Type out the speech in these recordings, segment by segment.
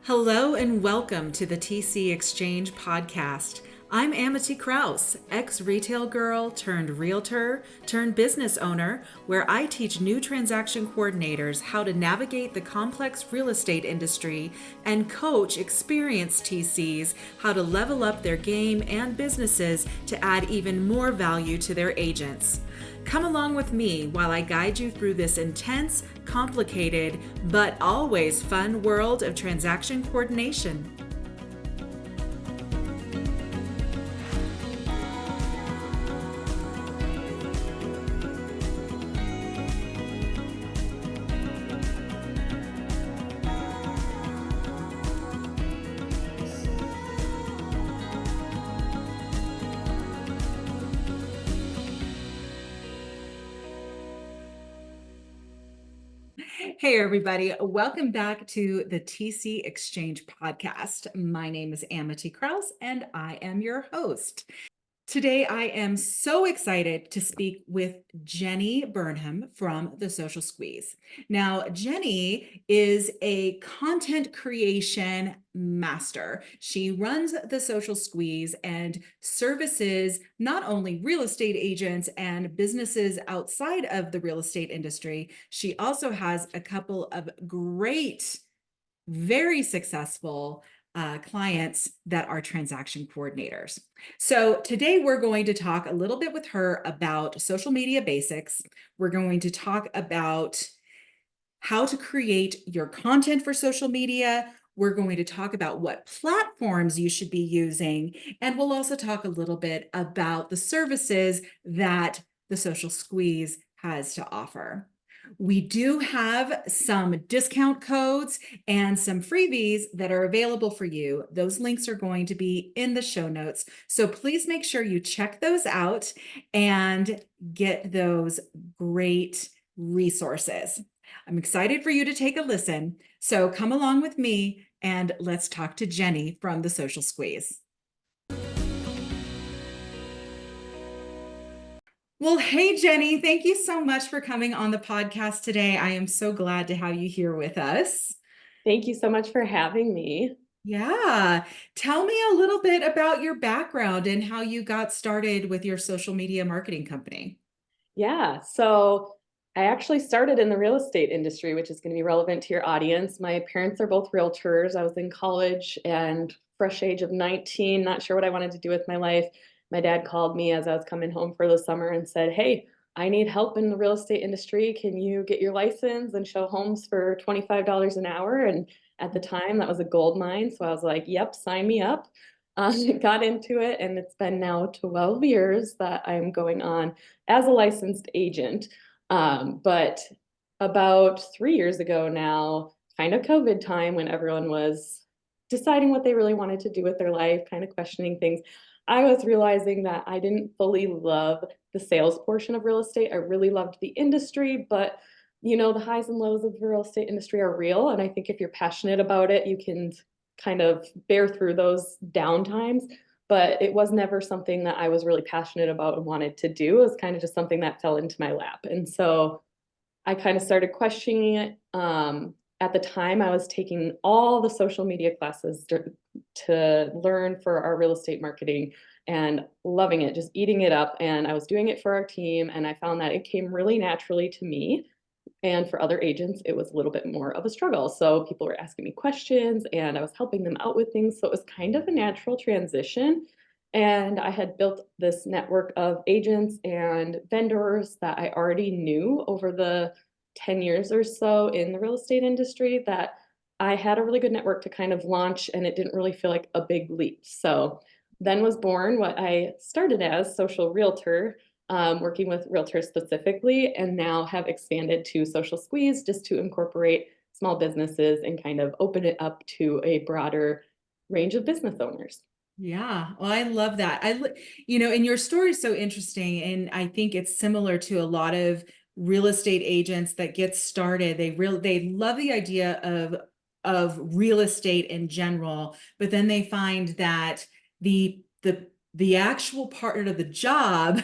Hello and welcome to the TC Exchange podcast. I'm Amity Kraus, ex-retail girl turned realtor turned business owner, where I teach new transaction coordinators how to navigate the complex real estate industry and coach experienced TCs how to level up their game and businesses to add even more value to their agents. Come along with me while I guide you through this intense, complicated, but always fun world of transaction coordination. Hey, everybody. Welcome back to the TC Exchange podcast. My name is Amity Kraus, and I am your host. Today, I am so excited to speak with Jenny Burnham from The Social Squeeze. Now, Jenny is a content creation master. She runs The Social Squeeze and services not only real estate agents and businesses outside of the real estate industry, she also has a couple of great, very successful clients that are transaction coordinators. So today we're going to talk a little bit with her about social media basics. We're going to talk about how to create your content for social media. We're going to talk about what platforms you should be using. And we'll also talk a little bit about the services that the Social Squeeze has to offer. We do have some discount codes and some freebies that are available for you. Those links are going to be in the show notes. So please make sure you check those out and get those great resources. I'm excited for you to take a listen. So come along with me and let's talk to Jenny from The Social Squeeze. Well, hey, Jenny, thank you so much for coming on the podcast today. I am so glad to have you here with us. Thank you so much for having me. Yeah. Tell me a little bit about your background and how you got started with your social media marketing company. Yeah, so I actually started in the real estate industry, which is going to be relevant to your audience. My parents are both realtors. I was in college and fresh age of 19, not sure what I wanted to do with my life. My dad called me as I was coming home for the summer and said, "Hey, I need help in the real estate industry. Can you get your license and show homes for $25 an hour?" And at the time, that was a gold mine. So I was like, "Yep, sign me up." Got into it, and it's been now 12 years that I'm going on as a licensed agent. But about 3 years ago now, kind of COVID time when everyone was deciding what they really wanted to do with their life, kind of questioning things, I was realizing that I didn't fully love the sales portion of real estate. I really loved the industry, but the highs and lows of the real estate industry are real. And I think if you're passionate about it, you can kind of bear through those down times. But it was never something that I was really passionate about and wanted to do. It was kind of just something that fell into my lap. And so I kind of started questioning it. At the time, I was taking all the social media classes to learn for our real estate marketing and loving it, just eating it up. And I was doing it for our team. And I found that it came really naturally to me. And for other agents, it was a little bit more of a struggle. So people were asking me questions and I was helping them out with things. So it was kind of a natural transition. And I had built this network of agents and vendors that I already knew over the 10 years or so in the real estate industry that I had a really good network to kind of launch, and it didn't really feel like a big leap. So then was born what I started as social realtor, working with realtors specifically, and now have expanded to Social Squeeze just to incorporate small businesses and kind of open it up to a broader range of business owners. Yeah, well, I love that. And your story is so interesting, and I think it's similar to a lot of real estate agents that get started. They love the idea of real estate in general, but then they find that the actual part of the job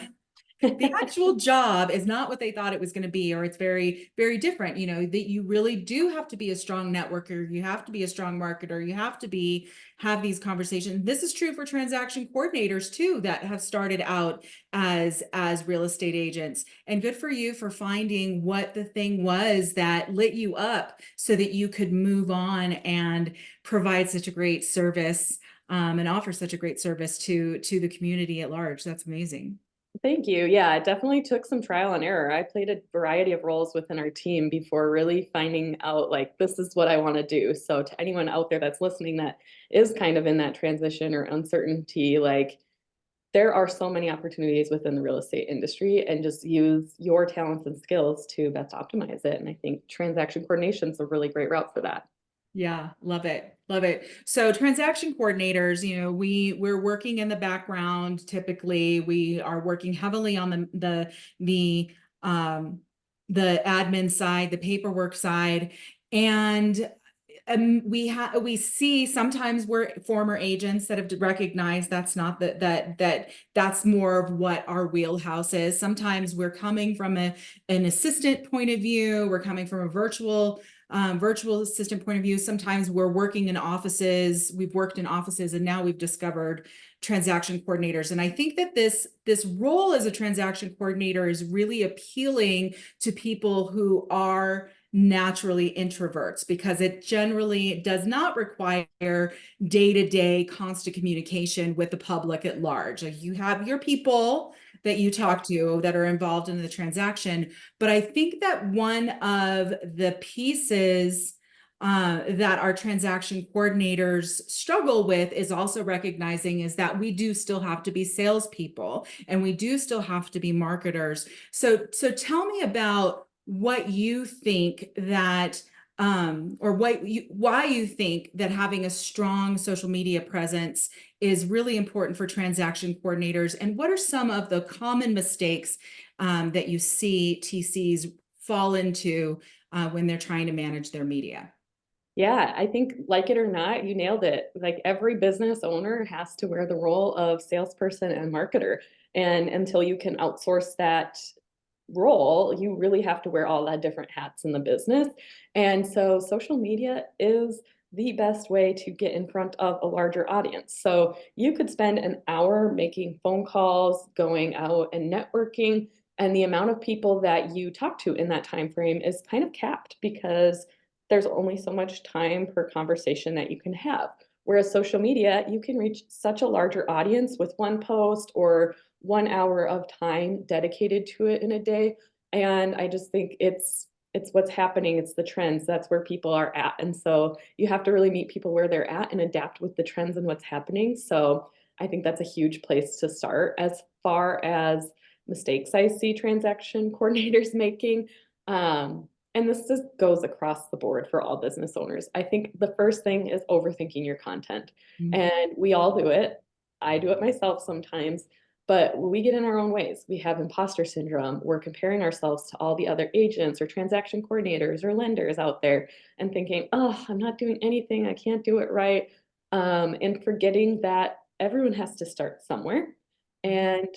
The actual job is not what they thought it was going to be, or it's very, very different. You know, that you really do have to be a strong networker, you have to be a strong marketer, you have to have these conversations. This is true for transaction coordinators too, that have started out as real estate agents. And good for you for finding what the thing was that lit you up so that you could move on and provide such a great service, and offer such a great service to the community at large. That's amazing. Thank you. Yeah, it definitely took some trial and error. I played a variety of roles within our team before really finding out like this is what I want to do. So to anyone out there that's listening that is kind of in that transition or uncertainty, like there are so many opportunities within the real estate industry, and just use your talents and skills to best optimize it. And I think transaction coordination is a really great route for that. Yeah, love it. Love it. So transaction coordinators, you know, we're working in the background. Typically, we are working heavily on um the admin side, the paperwork side. And we see sometimes we're former agents that have recognized that's not that's more of what our wheelhouse is. Sometimes we're coming from an assistant point of view, we're coming from a virtual assistant point of view. Sometimes we're working in offices, we've worked in offices, and now we've discovered transaction coordinators. And I think that this role as a transaction coordinator is really appealing to people who are naturally introverts, because it generally does not require day-to-day constant communication with the public at large. Like, you have your people that you talk to that are involved in the transaction. But I think that one of the pieces that our transaction coordinators struggle with is also recognizing is that we do still have to be salespeople, and we do still have to be marketers. So tell me about what you think that or why you think that having a strong social media presence is really important for transaction coordinators, and what are some of the common mistakes that you see TCs fall into when they're trying to manage their media? Yeah, I think like it or not, you nailed it. Like every business owner has to wear the role of salesperson and marketer. And until you can outsource that role, you really have to wear all that different hats in the business. And so social media is the best way to get in front of a larger audience. So you could spend an hour making phone calls, going out and networking, and the amount of people that you talk to in that time frame is kind of capped because there's only so much time per conversation that you can have. Whereas social media, you can reach such a larger audience with one post or 1 hour of time dedicated to it in a day. And I just think it's what's happening, it's the trends, that's where people are at. And so you have to really meet people where they're at and adapt with the trends and what's happening. So I think that's a huge place to start. As far as mistakes I see transaction coordinators making, and this just goes across the board for all business owners. I think the first thing is overthinking your content. Mm. And we all do it. I do it myself sometimes, but we get in our own ways. We have imposter syndrome. We're comparing ourselves to all the other agents or transaction coordinators or lenders out there and thinking, oh, I'm not doing anything. I can't do it right. And forgetting that everyone has to start somewhere. And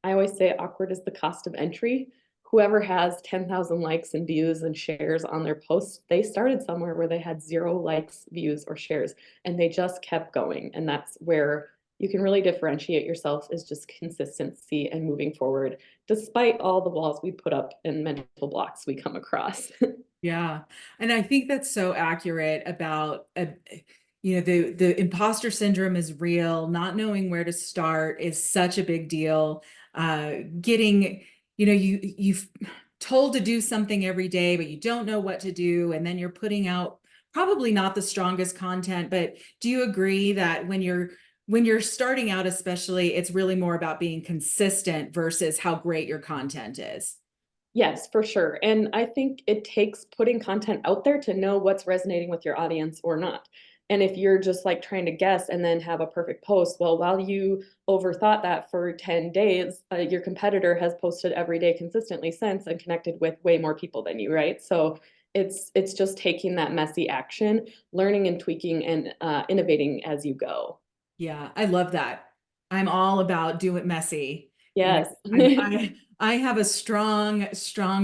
I always say awkward is the cost of entry. Whoever has 10,000 likes and views and shares on their posts, they started somewhere where they had 0 likes, views, or shares, and they just kept going. And that's where you can really differentiate yourself, is just consistency and moving forward, despite all the walls we put up and mental blocks we come across. Yeah. And I think that's so accurate about, you know, the imposter syndrome is real. Not knowing where to start is such a big deal. Getting, you know, you've told to do something every day, but you don't know what to do. And then you're putting out probably not the strongest content. But do you agree that when you're starting out, especially, it's really more about being consistent versus how great your content is? Yes, for sure. And I think it takes putting content out there to know what's resonating with your audience or not. And if you're just like trying to guess and then have a perfect post, well, while you overthought that for 10 days, your competitor has posted every day consistently since and connected with way more people than you, right? So it's just taking that messy action, learning and tweaking and innovating as you go. Yeah, I love that. I'm all about do it messy. Yes. I have a strong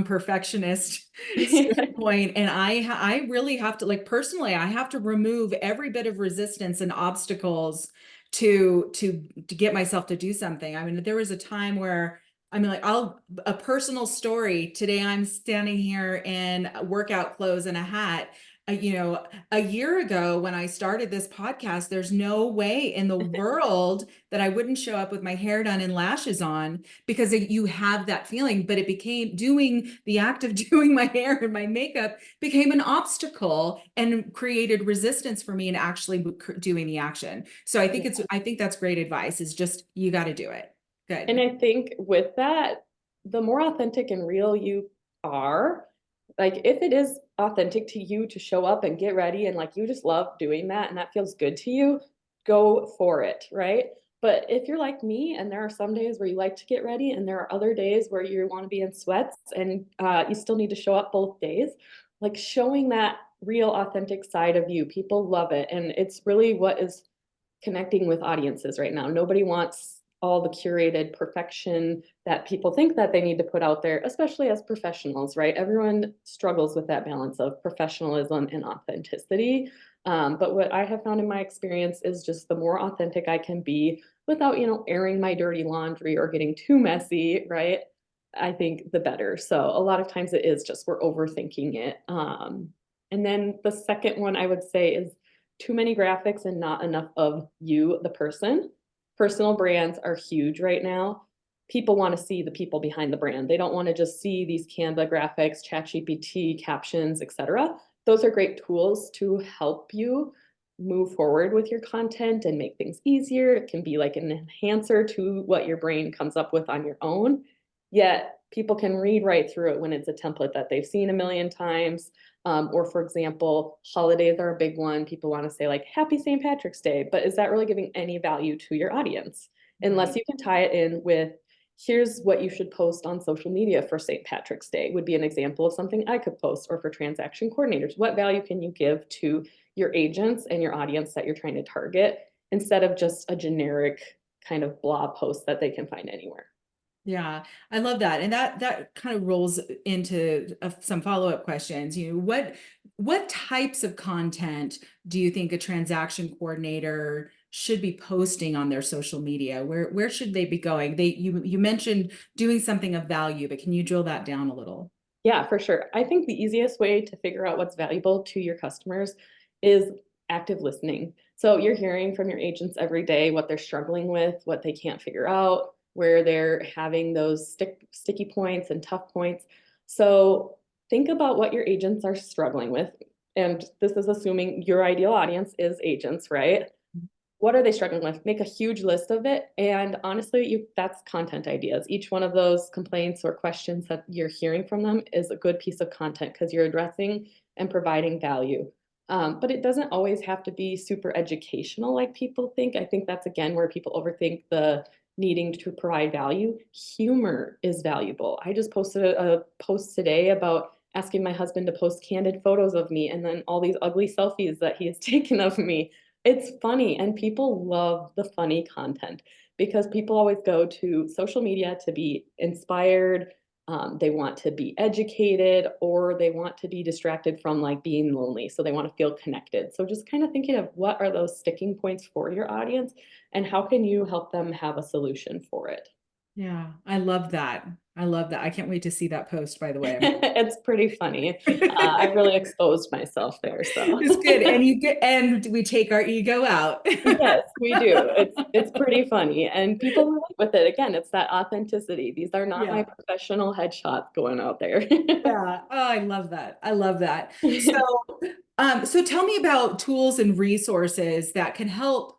perfectionist standpoint, and I really have to, like, personally, I have to remove every bit of resistance and obstacles to get myself to do something. I mean, there was a time where, I mean, like, a personal story. Today I'm standing here in workout clothes and a hat. A year ago when I started this podcast, there's no way in the world that I wouldn't show up with my hair done and lashes on, because you have that feeling. But it became, doing the act of doing my hair and my makeup became an obstacle and created resistance for me in actually doing the action. So I think that's great advice, is just, you got to do it. Good. And I think with that, the more authentic and real you are, like if it is authentic to you to show up and get ready and like you just love doing that and that feels good to you, go for it, right? But if you're like me and there are some days where you like to get ready and there are other days where you want to be in sweats and you still need to show up both days, like showing that real authentic side of you, people love it. And it's really what is connecting with audiences right now. Nobody wants all the curated perfection that people think that they need to put out there, especially as professionals, right? Everyone struggles with that balance of professionalism and authenticity. But what I have found in my experience is just the more authentic I can be without, airing my dirty laundry or getting too messy, right? I think the better. So a lot of times it is just we're overthinking it. And then the second one I would say is too many graphics and not enough of you, the person. Personal brands are huge right now. People want to see the people behind the brand. They don't want to just see these Canva graphics, ChatGPT captions, etc. Those are great tools to help you move forward with your content and make things easier. It can be like an enhancer to what your brain comes up with on your own. Yet people can read right through it when it's a template that they've seen a million times. Or for example, holidays are a big one. People want to say like happy St. Patrick's Day, but is that really giving any value to your audience? Unless Right. you can tie it in with here's what you should post on social media for St. Patrick's Day would be an example of something I could post, or for transaction coordinators. What value can you give to your agents and your audience that you're trying to target instead of just a generic kind of blah post that they can find anywhere? Yeah, I love that. And that kind of rolls into some follow-up questions. What types of content do you think a transaction coordinator should be posting on their social media? Where should they be going? You mentioned doing something of value, but can you drill that down a little? Yeah, for sure. I think the easiest way to figure out what's valuable to your customers is active listening. So you're hearing from your agents every day what they're struggling with, what they can't figure out, where they're having those sticky points and tough points. So think about what your agents are struggling with. And this is assuming your ideal audience is agents, right? What are they struggling with? Make a huge list of it. And honestly, that's content ideas. Each one of those complaints or questions that you're hearing from them is a good piece of content because you're addressing and providing value. But it doesn't always have to be super educational like people think. I think that's again where people overthink the needing to provide value. Humor is valuable. I just posted a post today about asking my husband to post candid photos of me and then all these ugly selfies that he has taken of me. It's funny, and people love the funny content because people always go to social media to be inspired. They want to be educated, or they want to be distracted from like being lonely. So they want to feel connected. So just kind of thinking of what are those sticking points for your audience and how can you help them have a solution for it? Yeah, I love that. I love that. I can't wait to see that post, by the way. It's pretty funny. I really exposed myself there, so. It's good. And we take our ego out. Yes, we do. It's pretty funny, and people relate with it. Again, it's that authenticity. These are not my Yeah. professional headshots going out there. Yeah. Oh, I love that. I love that. So tell me about tools and resources that can help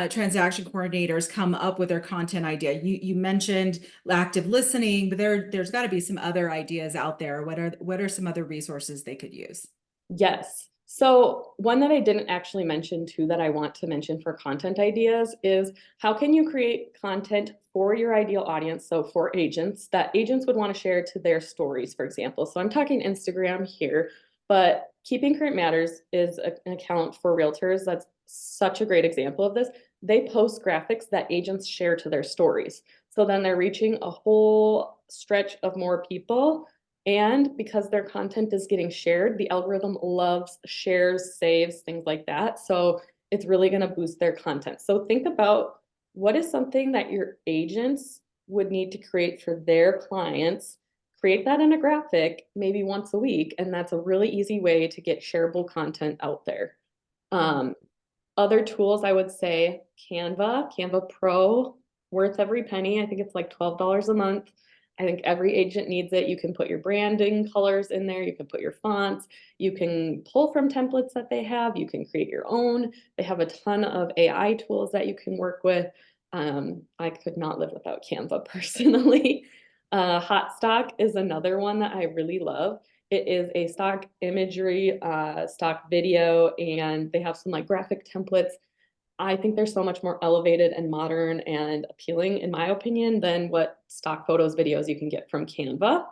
transaction coordinators come up with their content idea. You mentioned active listening, but there's got to be some other ideas out there. What are some other resources they could use? Yes. So one that I didn't actually mention too that I want to mention for content ideas is how can you create content for your ideal audience? So for agents that agents would want to share to their stories, for example. So I'm talking Instagram here, but Keeping Current Matters is an account for realtors. That's such a great example of this. They post graphics that agents share to their stories. So then they're reaching a whole stretch of more people. And because their content is getting shared, the algorithm loves shares, saves, things like that. So it's really going to boost their content. So think about what is something that your agents would need to create for their clients. Create that in a graphic maybe once a week. And that's a really easy way to get shareable content out there. Um, Other tools, I would say Canva Pro, worth every penny. I think it's like $12 a month. I think every agent needs it. You can put your branding colors in there. You can put your fonts. You can pull from templates that they have. You can create your own. They have a ton of AI tools that you can work with. I could not live without Canva personally. Hotstock is another one that I really love. It is a stock imagery, stock video, and they have some like graphic templates. I think they're so much more elevated and modern and appealing, in my opinion, than what stock photos, videos you can get from Canva.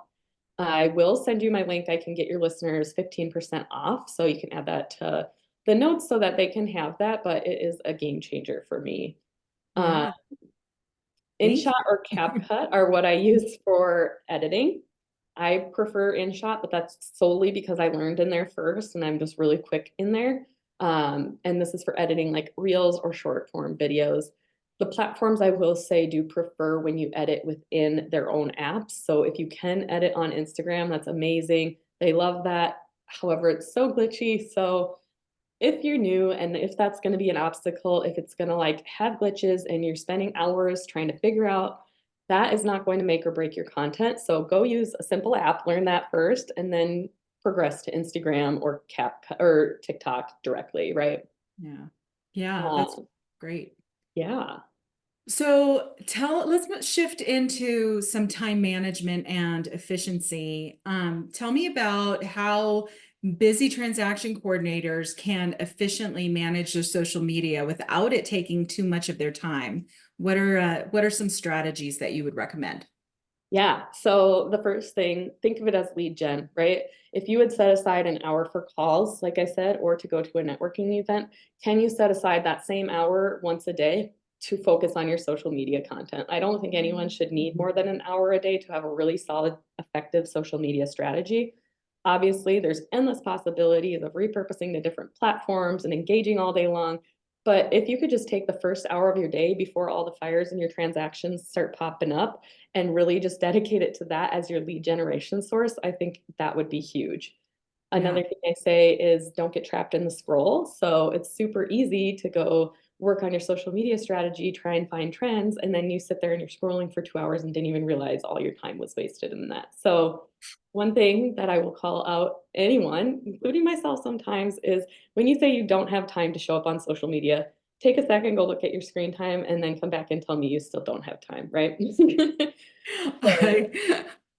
I will send you my link. I can get your listeners 15% off. So you can add that to the notes so that they can have that. But it is a game changer for me. Uh, Yeah. Thank InShot or you. CapCut are what I use for editing. I prefer InShot, but that's solely because I learned in there first and I'm just really quick in there. And this is for editing like reels or short form videos. The platforms I will say do prefer when you edit within their own apps. So if you can edit on Instagram, that's amazing. They love that. However, it's so glitchy. So if you're new and if that's going to be an obstacle, if it's going to like have glitches and you're spending hours trying to figure out, that is not going to make or break your content. So go use a simple app, learn that first, and then progress to Instagram or Cap or TikTok directly, right? Yeah. Yeah, that's Um, great. yeah. So let's shift into some time management and efficiency. Tell me about how busy transaction coordinators can efficiently manage their social media without it taking too much of their time. What are some strategies that you would recommend? Yeah. So the first thing, think of it as lead gen, right? If you would set aside an hour for calls, like I said, or to go to a networking event, can you set aside that same hour once a day to focus on your social media content? I don't think anyone should need more than an hour a day to have a really solid, effective social media strategy. Obviously, there's endless possibilities of repurposing to different platforms and engaging all day long. But if you could just take the first hour of your day before all the fires in your transactions start popping up and really just dedicate it to that as your lead generation source, I think that would be huge. Yeah. Another thing I say is don't get trapped in the scroll. So it's super easy to go work on your social media strategy, try and find trends, and then you sit there and you're scrolling for 2 hours and didn't even realize all your time was wasted in that. So one thing that I will call out anyone, including myself sometimes, is when you say you don't have time to show up on social media, take a second, go look at your screen time, and then come back and tell me you still don't have time, right? So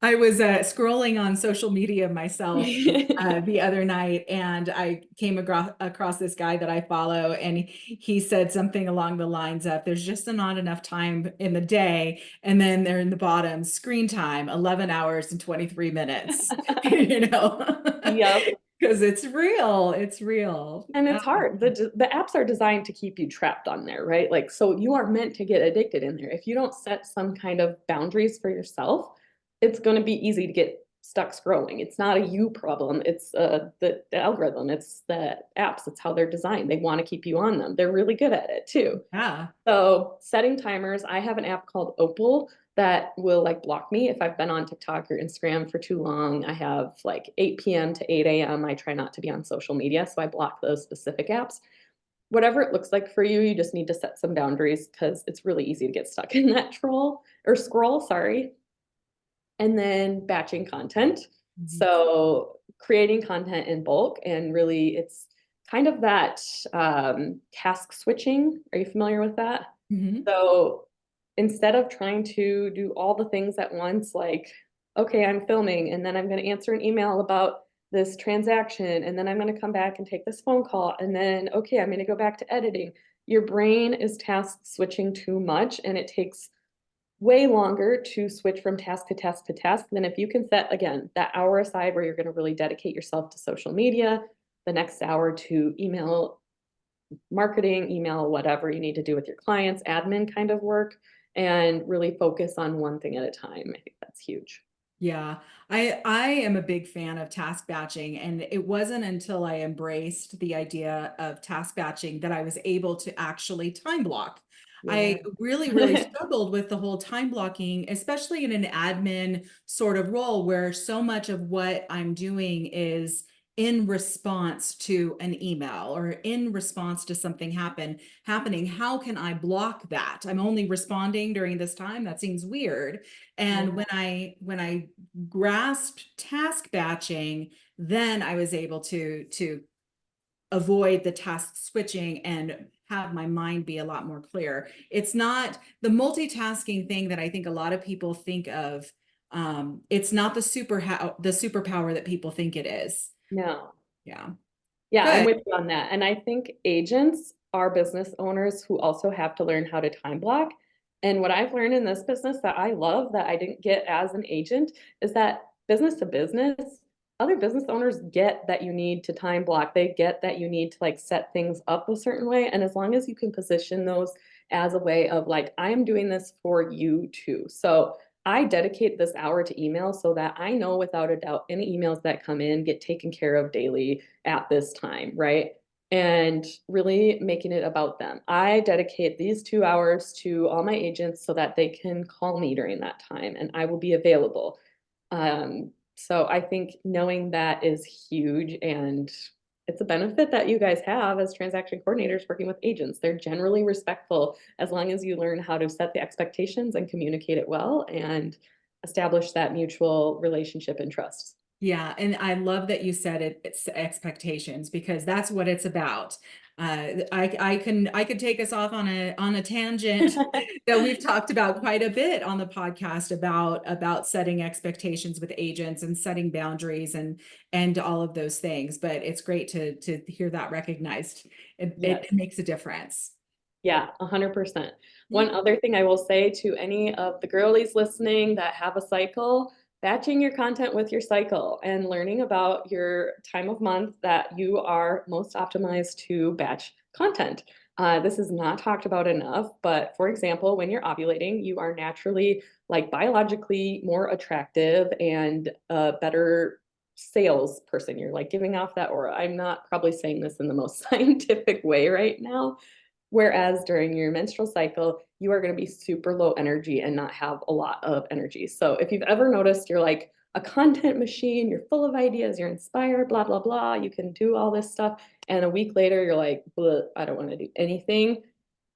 I was scrolling on social media myself the other night, and I came across this guy that I follow, and he said something along the lines of, "There's just not enough time in the day," and then they're in the bottom, screen time, 11 hours and 23 minutes, you know, Yep. because it's real. It's real. And it's hard. The apps are designed to keep you trapped on there, right? Like, so you are meant to get addicted in there. If you don't set some kind of boundaries for yourself, it's going to be easy to get stuck scrolling. It's not a you problem. It's the algorithm. It's the apps. It's how they're designed. They want to keep you on them. They're really good at it too. Yeah. So setting timers, I have an app called Opal that will like block me if I've been on TikTok or Instagram for too long. I have like 8 p.m. to 8 a.m. I try not to be on social media, so I block those specific apps. Whatever it looks like for you, you just need to set some boundaries because it's really easy to get stuck in that troll or scroll, sorry. And then batching content. Mhm. So creating content in bulk and really it's kind of that task switching. Are you familiar with that? Mhm. So instead of trying to do all the things at once, like, okay, I'm filming and then I'm going to answer an email about this transaction and then I'm going to come back and take this phone call and then, okay, I'm going to go back to editing. Your brain is task switching too much and it takes way longer to switch from task to task to task than if you can set, again, that hour aside where you're going to really dedicate yourself to social media, the next hour to email marketing, email, whatever you need to do with your clients, admin kind of work. and really focus on one thing at a time. I think that's huge. Yeah, I am a big fan of task batching, and it wasn't until I embraced the idea of task batching that I was able to actually time block. Yeah. I really struggled with the whole time blocking, especially in an admin sort of role where so much of what I'm doing is in response to an email or in response to something happening. How can I block that? I'm only responding during this time. That seems weird. And Yeah. when I grasped task batching, then I was able to avoid the task switching and have my mind be a lot more clear. It's not the multitasking thing that I think a lot of people think of. It's not the superpower that people think it is. No. Yeah. Yeah, I'm Good. with you on that. And I think agents are business owners who also have to learn how to time block. And what I've learned in this business that I love that I didn't get as an agent is that business to business, other business owners get that you need to time block. They get that you need to like set things up a certain way. And as long as you can position those as a way of like, I am doing this for you too. So I dedicate this hour to email so that I know without a doubt any emails that come in get taken care of daily at this time, right? And really making it about them. I dedicate these 2 hours to all my agents so that they can call me during that time and I will be available. So I think knowing that is huge, and it's a benefit that you guys have as transaction coordinators working with agents. They're generally respectful as long as you learn how to set the expectations and communicate it well and establish that mutual relationship and trust. Yeah, and I love that you said it's expectations because that's what it's about. I could take us off on a tangent that we've talked about quite a bit on the podcast about setting expectations with agents and setting boundaries and all of those things. But it's great to hear that recognized. It Yes. makes a difference. Yeah, 100%. Yeah. One other thing I will say to any of the girlies listening that have a cycle, batching your content with your cycle and learning about your time of month that you are most optimized to batch content. This is not talked about enough, but for example, when you're ovulating, you are naturally like biologically more attractive and a better sales person. You're like giving off that aura. I'm not probably saying this in the most scientific way right now. Whereas during your menstrual cycle, you are going to be super low energy and not have a lot of energy. So if you've ever noticed you're like a content machine, you're full of ideas, you're inspired, blah, blah, blah, you can do all this stuff. And a week later, you're like, I don't want to do anything.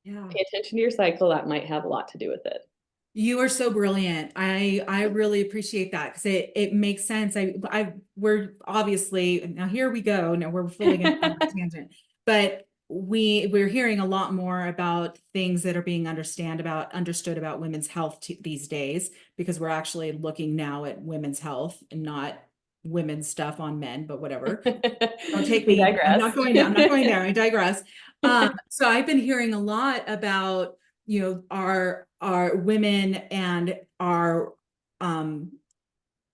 Yeah. Pay attention to your cycle. That might have a lot to do with it. You are so brilliant. I really appreciate that because it makes sense. We're obviously now here we go. Now we're fully going on a tangent, but we're hearing a lot more about things that are being understood about women's health these days because we're actually looking now at women's health and not women's stuff on men, but whatever. Don't take We me. I'm digress. not going there. I'm not going there. I digress. So I've been hearing a lot about, our women and our um,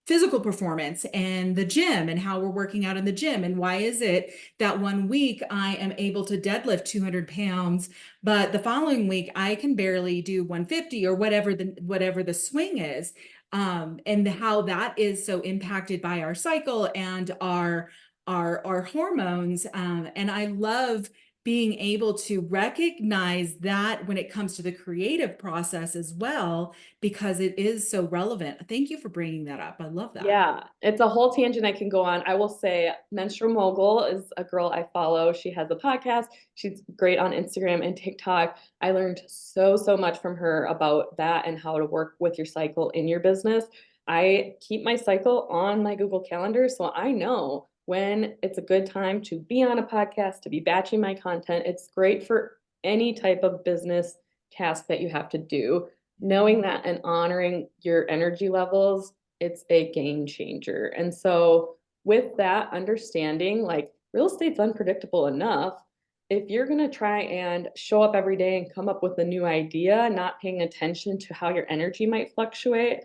physical performance and the gym and how we're working out in the gym. And why is it that one week I am able to deadlift 200 pounds, but the following week I can barely do 150 or whatever the swing is. And how that is so impacted by our cycle and our hormones. And I love being able to recognize that when it comes to the creative process as well, because it is so relevant. Thank you for bringing that up. I love that. Yeah, it's a whole tangent I can go on. I will say Menstrual Mogul is a girl I follow. She has a podcast. She's great on Instagram and TikTok. I learned so much from her about that and how to work with your cycle in your business. I keep my cycle on my Google Calendar so I know when it's a good time to be on a podcast, to be batching my content. It's great for any type of business task that you have to do. Knowing that and honoring your energy levels, it's a game changer. And so with that understanding, like real estate's unpredictable enough. If you're going to try and show up every day and come up with a new idea, not paying attention to how your energy might fluctuate,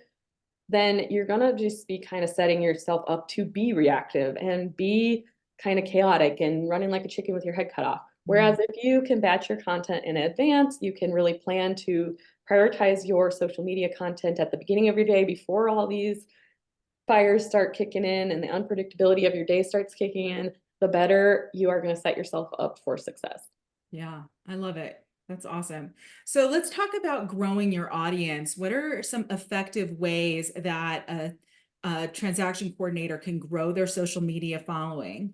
then you're going to just be kind of setting yourself up to be reactive and be kind of chaotic and running like a chicken with your head cut off. Whereas if you can batch your content in advance, you can really plan to prioritize your social media content at the beginning of your day before all these fires start kicking in and the unpredictability of your day starts kicking in, the better you are going to set yourself up for success. Yeah, I love it. That's awesome. So let's talk about growing your audience. What are some effective ways that a transaction coordinator can grow their social media following?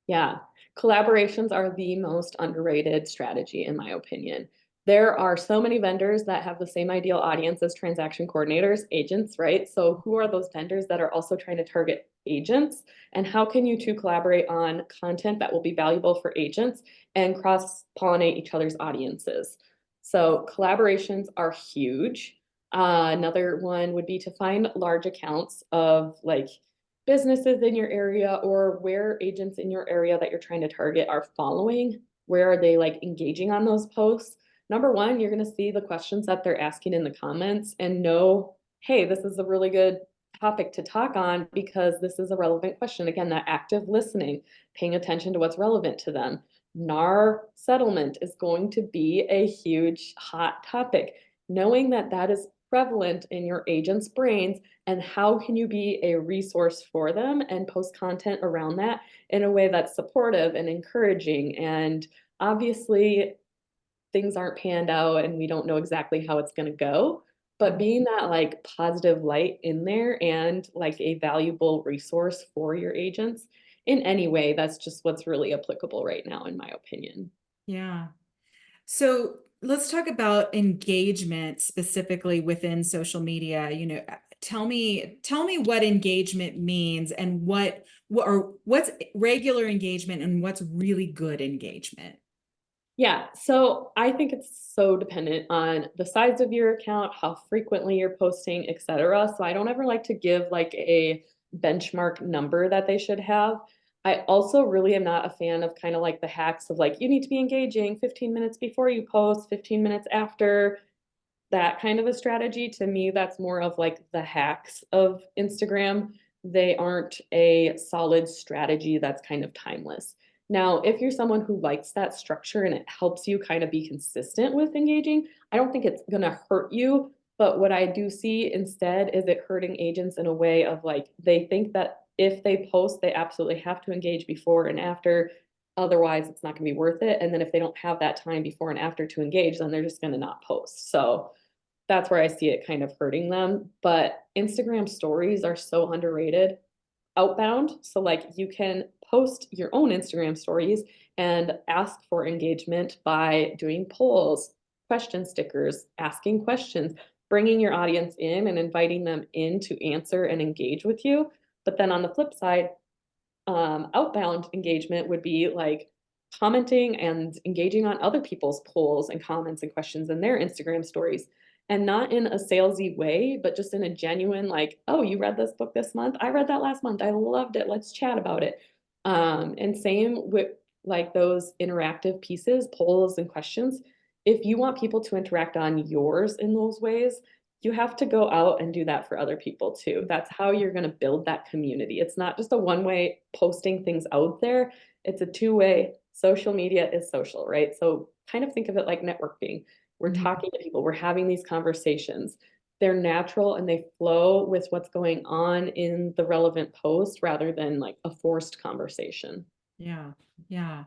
Yeah, collaborations are the most underrated strategy, in my opinion. There are so many vendors that have the same ideal audience as transaction coordinators, agents, right? So, who are those vendors that are also trying to target agents? And how can you two collaborate on content that will be valuable for agents and cross pollinate each other's audiences? So, collaborations are huge. Another one would be to find large accounts of like businesses in your area or where agents in your area that you're trying to target are following. Where are they like engaging on those posts? Number one, you're going to see the questions that they're asking in the comments and know, hey, this is a really good topic to talk on because this is a relevant question. Again, that active listening, paying attention to what's relevant to them. NAR settlement is going to be a huge hot topic. Knowing that that is prevalent in your agents' brains and how can you be a resource for them and post content around that in a way that's supportive and encouraging. And obviously things aren't panned out and we don't know exactly how it's going to go, but being that like positive light in there and like a valuable resource for your agents in any way, that's just what's really applicable right now in my opinion. Yeah. So let's talk about engagement specifically within social media. Tell me what engagement means and what's regular engagement and what's really good engagement. Yeah, so I think it's so dependent on the size of your account, how frequently you're posting, etc. So I don't ever like to give like a benchmark number that they should have. I also really am not a fan of kind of like the hacks of like you need to be engaging 15 minutes before you post, 15 minutes after, that kind of a strategy. To me, that's more of like the hacks of Instagram. They aren't a solid strategy that's kind of timeless. Now, if you're someone who likes that structure and it helps you kind of be consistent with engaging, I don't think it's going to hurt you. But what I do see instead is it hurting agents in a way of like they think that if they post, they absolutely have to engage before and after. Otherwise, it's not going to be worth it. And then if they don't have that time before and after to engage, then they're just going to not post. So that's where I see it kind of hurting them. But Instagram stories are so underrated outbound. So, like, you can post your own Instagram stories and ask for engagement by doing polls, question stickers, asking questions, bringing your audience in and inviting them in to answer and engage with you. But then on the flip side, outbound engagement would be like commenting and engaging on other people's polls and comments and questions in their Instagram stories. And not in a salesy way, but just in a genuine, like, oh, you read this book this month? I read that last month. I loved it. Let's chat about it. And same with like those interactive pieces, polls and questions. If you want people to interact on yours in those ways, you have to go out and do that for other people too. That's how you're going to build that community. It's not just a one-way posting things out there. It's a two-way. Social media is social, right? So kind of think of it like networking. We're Mhm. talking to people, we're having these conversations. They're natural and they flow with what's going on in the relevant post rather than like a forced conversation. Yeah. Yeah.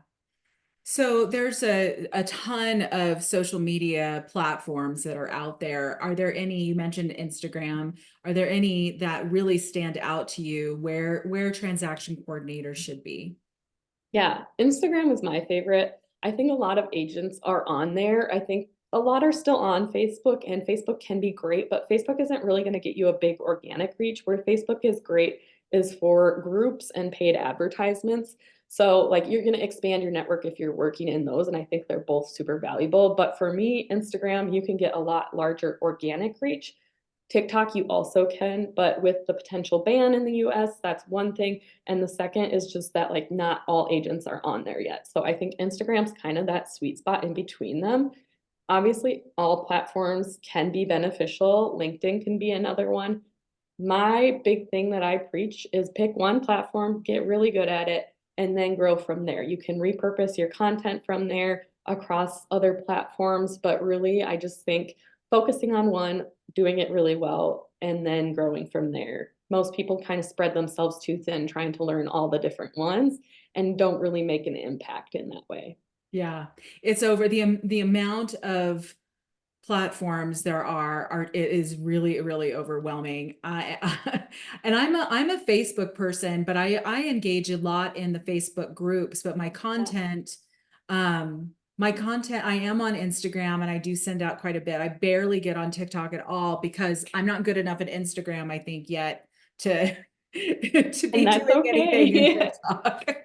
So there's a ton of social media platforms that are out there. Are there any, you mentioned Instagram, are there any that really stand out to you where transaction coordinators should be? Yeah, Instagram is my favorite. I think a lot of agents are on there. I think a lot are still on Facebook, and Facebook can be great, but Facebook isn't really going to get you a big organic reach. Where Facebook is great is for groups and paid advertisements. So, like, you're going to expand your network if you're working in those, and I think they're both super valuable. But for me, Instagram, you can get a lot larger organic reach. TikTok, you also can, but with the potential ban in the US, that's one thing. And the second is just that like not all agents are on there yet. So I think Instagram's kind of that sweet spot in between them. Obviously, all platforms can be beneficial. LinkedIn can be another one. My big thing that I preach is pick one platform, get really good at it, and then grow from there. You can repurpose your content from there across other platforms, but really, I just think focusing on one, doing it really well, and then growing from there. Most people kind of spread themselves too thin trying to learn all the different ones and don't really make an impact in that way. Yeah, it's over the amount of platforms there are it is really overwhelming. I and I'm a Facebook person, but I engage a lot in the Facebook groups, but my content, I am on Instagram and I do send out quite a bit. I barely get on TikTok at all because I'm not good enough at Instagram, I think, yet to to And be that's doing anything in okay. TikTok.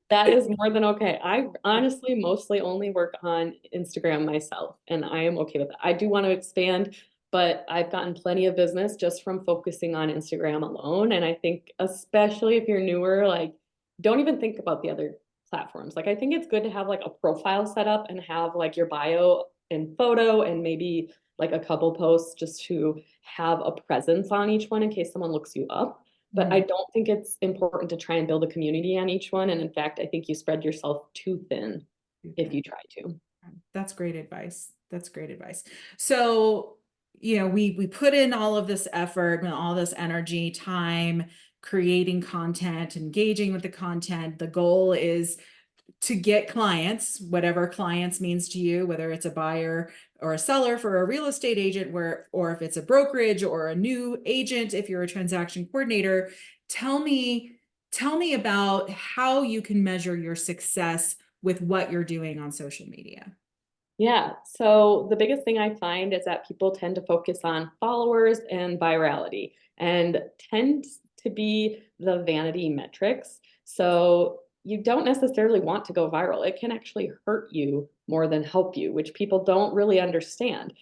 That is more than okay. I honestly mostly only work on Instagram myself, and I am okay with that. I do want to expand, but I've gotten plenty of business just from focusing on Instagram alone. And I think, especially if you're newer, like, don't even think about the other platforms. Like, I think it's good to have like a profile set up and have like your bio and photo and maybe like a couple posts just to have a presence on each one in case someone looks you up. But I Mhm. don't think it's important to try and build a community on each one. And in fact, I think you spread yourself too thin if you try to. That's great advice. That's great advice. So, we put in all of this effort and all this energy, time, creating content, engaging with the content. The goal is to get clients, whatever clients means to you, whether it's a buyer or a seller for a real estate agent, or if it's a brokerage or a new agent, if you're a transaction coordinator. Tell me about how you can measure your success with what you're doing on social media. Yeah. So the biggest thing I find is that people tend to focus on followers and virality and tend to be the vanity metrics. So you don't necessarily want to go viral. It can actually hurt you more than help you, which people don't really understand.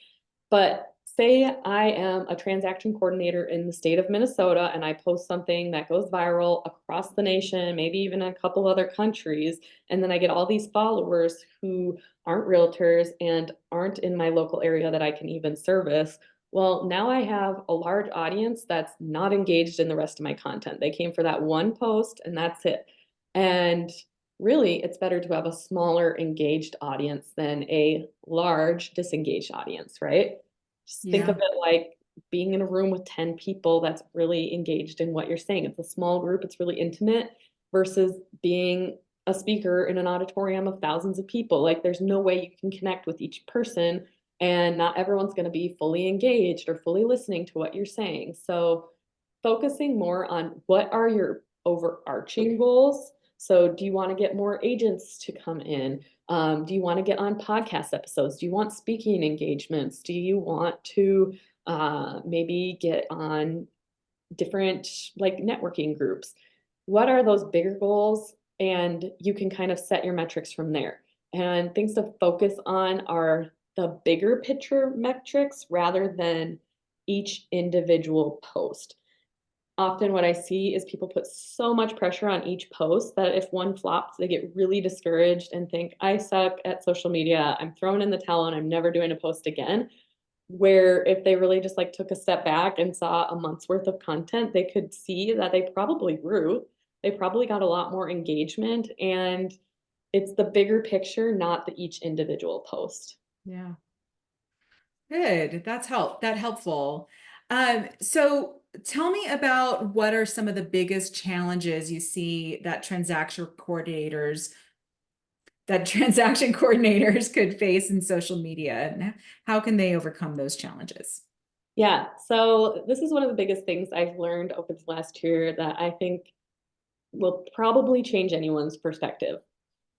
But say I am a transaction coordinator in the state of Minnesota and I post something that goes viral across the nation, maybe even a couple other countries, and then I get all these followers who aren't realtors and aren't in my local area that I can even service. Well, now I have a large audience that's not engaged in the rest of my content. They came for that one post and that's it. And really, it's better to have a smaller engaged audience than a large disengaged audience, right? Just think of Yeah. it like being in a room with 10 people that's really engaged in what you're saying. It's a small group, it's really intimate versus being a speaker in an auditorium of thousands of people. Like, there's no way you can connect with each person, and not everyone's going to be fully engaged or fully listening to what you're saying. So, focusing more on what are your overarching goals. So, do you want to get more agents to come in? Do you want to get on podcast episodes? Do you want speaking engagements? Do you want to maybe get on different like networking groups? What are those bigger goals? And you can kind of set your metrics from there. And things to focus on are the bigger picture metrics rather than each individual post. Often what I see is people put so much pressure on each post that if one flops, they get really discouraged and think, I suck at social media. I'm throwing in the towel and I'm never doing a post again. Where if they really just like took a step back and saw a month's worth of content, they could see that they probably grew. They probably got a lot more engagement. And it's the bigger picture, not the each individual post. Yeah. Good. That helpful. So tell me about what are some of the biggest challenges you see that transaction coordinators could face in social media, and how can they overcome those challenges? Yeah. So this is one of the biggest things I've learned over the last year that I think will probably change anyone's perspective.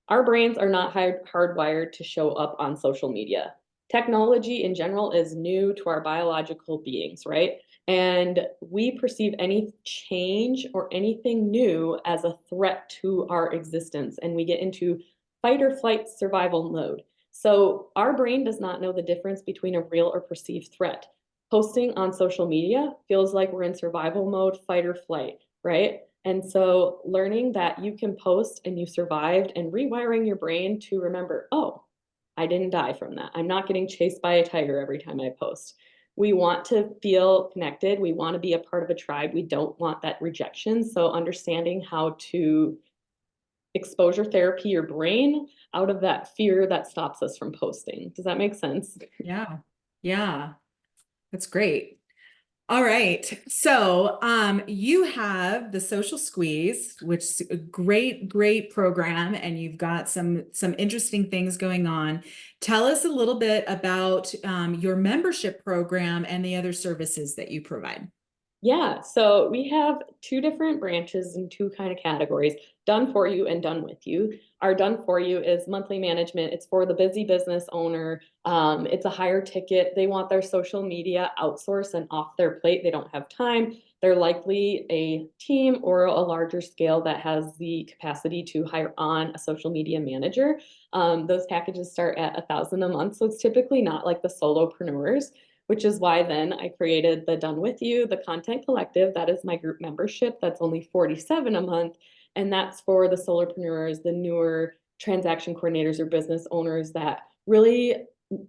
Our brains are not hardwired to show up on social media. Technology in general is new to our biological beings, right? And we perceive any change or anything new as a threat to our existence, and we get into fight or flight survival mode. So our brain does not know the difference between a real or perceived threat. Posting on social media feels like we're in survival mode, fight or flight, right? And so learning that you can post and you survived and rewiring your brain to remember, oh, I didn't die from that. I'm not getting chased by a tiger every time I post. We want to feel connected. We want to be a part of a tribe. We don't want that rejection. So understanding how to exposure therapy your brain out of that fear that stops us from posting. Does that make sense? Yeah. Yeah. That's great. All right. So, you have the Social Squeeze, which is a great, great program, and you've got some interesting things going on. Tell us a little bit about your membership program and the other services that you provide. Yeah, so we have two different branches and two kind of categories, done for you and done with you. Our done for you is monthly management. It's for the busy business owner. It's a higher ticket. They want their social media outsourced and off their plate. They don't have time. They're likely a team or a larger scale that has the capacity to hire on a social media manager. Those packages start at 1,000 a month, so it's typically not like the solopreneurs, which is why then I created the Done With You, the Content Collective. That is my group membership. That's only 47 a month. And that's for the solopreneurs, the newer transaction coordinators or business owners that really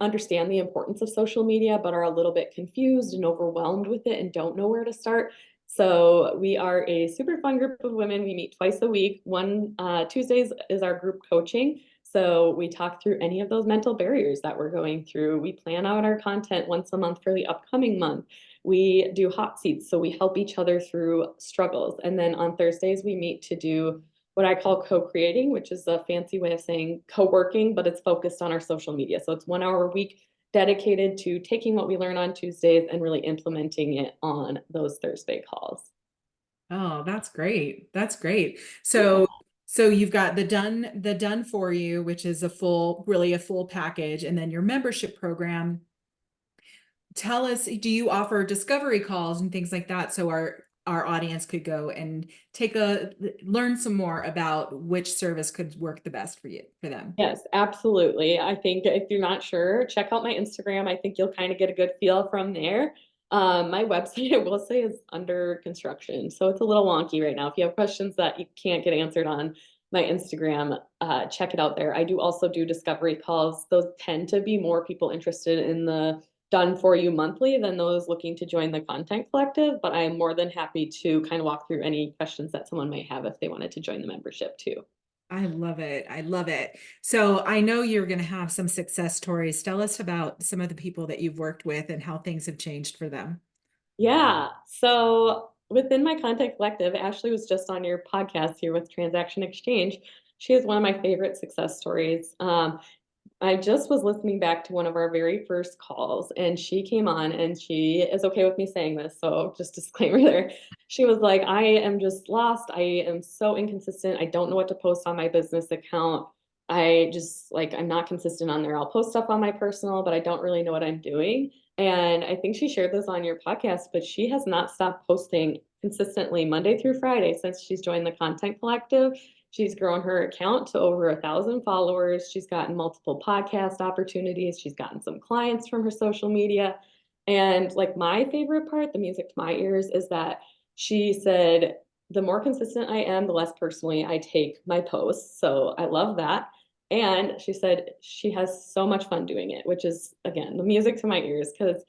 understand the importance of social media, but are a little bit confused and overwhelmed with it and don't know where to start. So we are a super fun group of women. We meet twice a week. One Tuesdays is our group coaching. So we talk through any of those mental barriers that we're going through. We plan out our content once a month for the upcoming month. We do hot seats, so we help each other through struggles. And then on Thursdays, we meet to do what I call co-creating, which is a fancy way of saying co-working, but it's focused on our social media. So it's 1 hour a week dedicated to taking what we learn on Tuesdays and really implementing it on those Thursday calls. Oh, that's great. That's great. Yeah. So you've got the done for you, which is really a full package, and then your membership program. Tell us, do you offer discovery calls and things like that so our audience could go and learn some more about which service could work the best for them? Yes, absolutely. I think if you're not sure, check out my Instagram. I think you'll kind of get a good feel from there. My website, I will say, is under construction, so it's a little wonky right now. If you have questions that you can't get answered on my Instagram, check it out there. I do also do discovery calls. Those tend to be more people interested in the done for you monthly than those looking to join the content collective, but I'm more than happy to kind of walk through any questions that someone might have if they wanted to join the membership too. I love it. I love it. So I know you're going to have some success stories. Tell us about some of the people that you've worked with and how things have changed for them. Yeah. So within my content collective, Ashley was just on your podcast here with Transaction Exchange. She is one of my favorite success stories. I just was listening back to one of our very first calls, and she came on, and she is okay with me saying this, so just disclaimer there. She was like, I am just lost. I am so inconsistent. I don't know what to post on my business account. I just like, I'm not consistent on there. I'll post stuff on my personal, but I don't really know what I'm doing. And I think she shared this on your podcast, but she has not stopped posting consistently Monday through Friday since she's joined the Content Collective. She's grown her account to over 1,000 followers. She's gotten multiple podcast opportunities. She's gotten some clients from her social media. And like my favorite part, the music to my ears, is that she said, the more consistent I am, the less personally I take my posts. So I love that. And she said she has so much fun doing it, which is, again, the music to my ears, because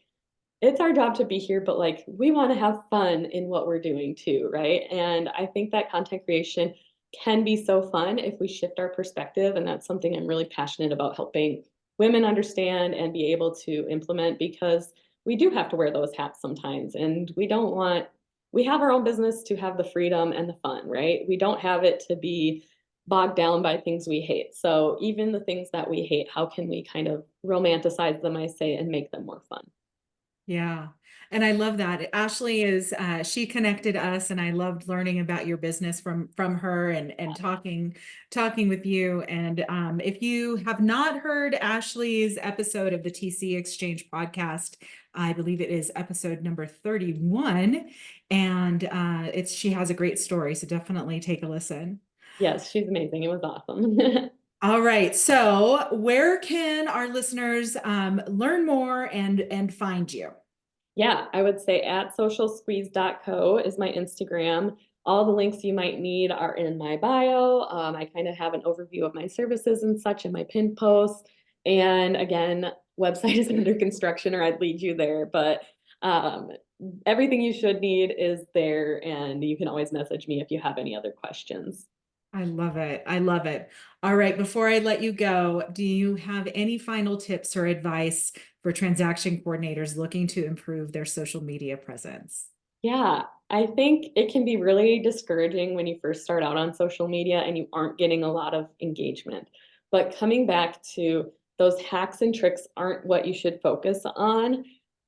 it's our job to be here, but like we want to have fun in what we're doing too, right? And I think that content creation can be so fun if we shift our perspective. And that's something I'm really passionate about helping women understand and be able to implement, because we do have to wear those hats sometimes. And we have our own business to have the freedom and the fun, right? We don't have it to be bogged down by things we hate. So even the things that we hate, how can we kind of romanticize them, I say, and make them more fun? Yeah. And I love that. Ashley she connected us, and I loved learning about your business from her and talking with you. And if you have not heard Ashley's episode of the TC Exchange podcast, I believe it is episode number 31. And she has a great story. So definitely take a listen. Yes, she's amazing. It was awesome. All right. So where can our listeners learn more and find you? Yeah, I would say at socialsqueeze.co is my Instagram. All the links you might need are in my bio. I kind of have an overview of my services and such in my pin posts. And again, website is under construction, or I'd lead you there. But um, everything you should need is there, and you can always message me if you have any other questions. I love it. I love it. All right. Before I let you go, do you have any final tips or advice for transaction coordinators looking to improve their social media presence? Yeah, I think it can be really discouraging when you first start out on social media and you aren't getting a lot of engagement. But coming back to those hacks and tricks aren't what you should focus on.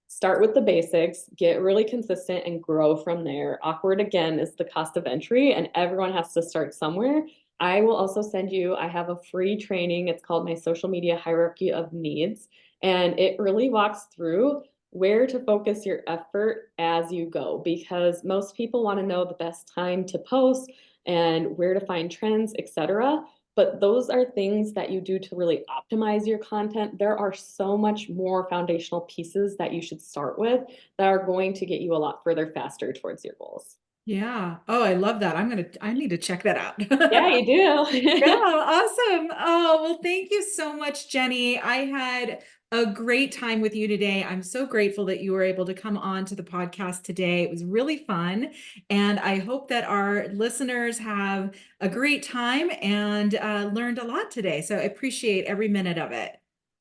Start with the basics, get really consistent and grow from there. Awkward again is the cost of entry, and everyone has to start somewhere. I will also send you, I have a free training. It's called my social media hierarchy of needs. And it really walks through where to focus your effort as you go because most people want to know the best time to post and where to find trends, etc. But those are things that you do to really optimize your content. There are so much more foundational pieces that you should start with that are going to get you a lot further faster towards your goals. Yeah. Oh, I love that. I need to check that out. Yeah, you Yeah, do. awesome. Oh, well, thank you so much, Jenny. I had a great time with you today. I'm so grateful that you were able to come on to the podcast today. It was really fun. And I hope that our listeners have a great time and learned a lot today. So I appreciate every minute of it.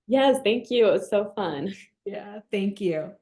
Yes, thank you. It was so fun. Yeah, thank you.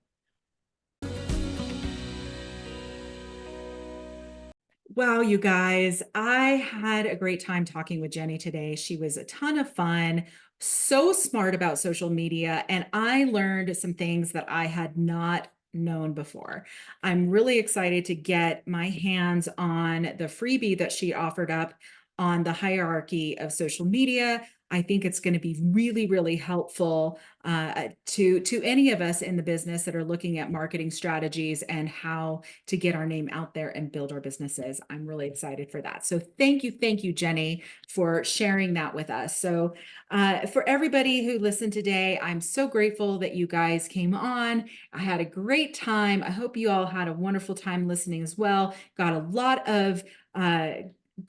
Wow, you guys, I had a great time talking with Jenny today. She was a ton of fun, so smart about social media, and I learned some things that I had not known before. I'm really excited to get my hands on the freebie that she offered up on the hierarchy of social media. I think it's going to be really, really helpful to any of us in the business that are looking at marketing strategies and how to get our name out there and build our businesses. I'm really excited for that. So thank you, Jenny, for sharing that with us. So for everybody who listened today, I'm so grateful that you guys came on. I had a great time. I hope you all had a wonderful time listening as well. Got a lot of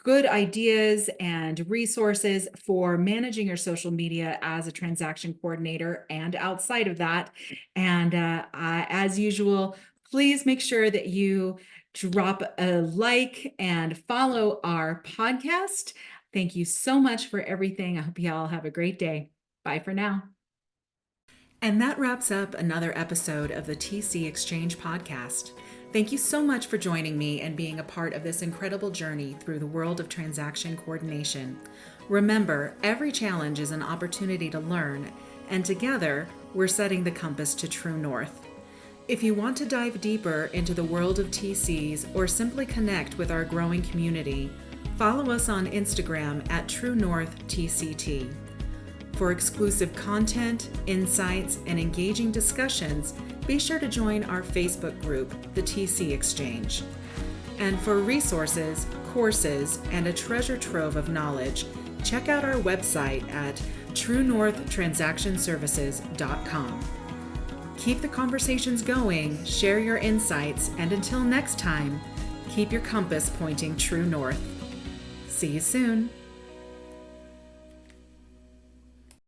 good ideas and resources for managing your social media as a transaction coordinator and outside of that. And as usual, please make sure that you drop a like and follow our podcast. Thank you so much for everything. I hope you all have a great day. Bye for now. And that wraps up another episode of the TC Exchange podcast. Thank you so much for joining me and being a part of this incredible journey through the world of transaction coordination. Remember, every challenge is an opportunity to learn, and together, we're setting the compass to true north. If you want to dive deeper into the world of TCs or simply connect with our growing community, follow us on Instagram at TrueNorthTCT. For exclusive content, insights, and engaging discussions, be sure to join our Facebook group, the TC Exchange. And for resources, courses, and a treasure trove of knowledge, check out our website at truenorthtransactionservices.com. Keep the conversations going, share your insights, and until next time, keep your compass pointing true north. See you soon.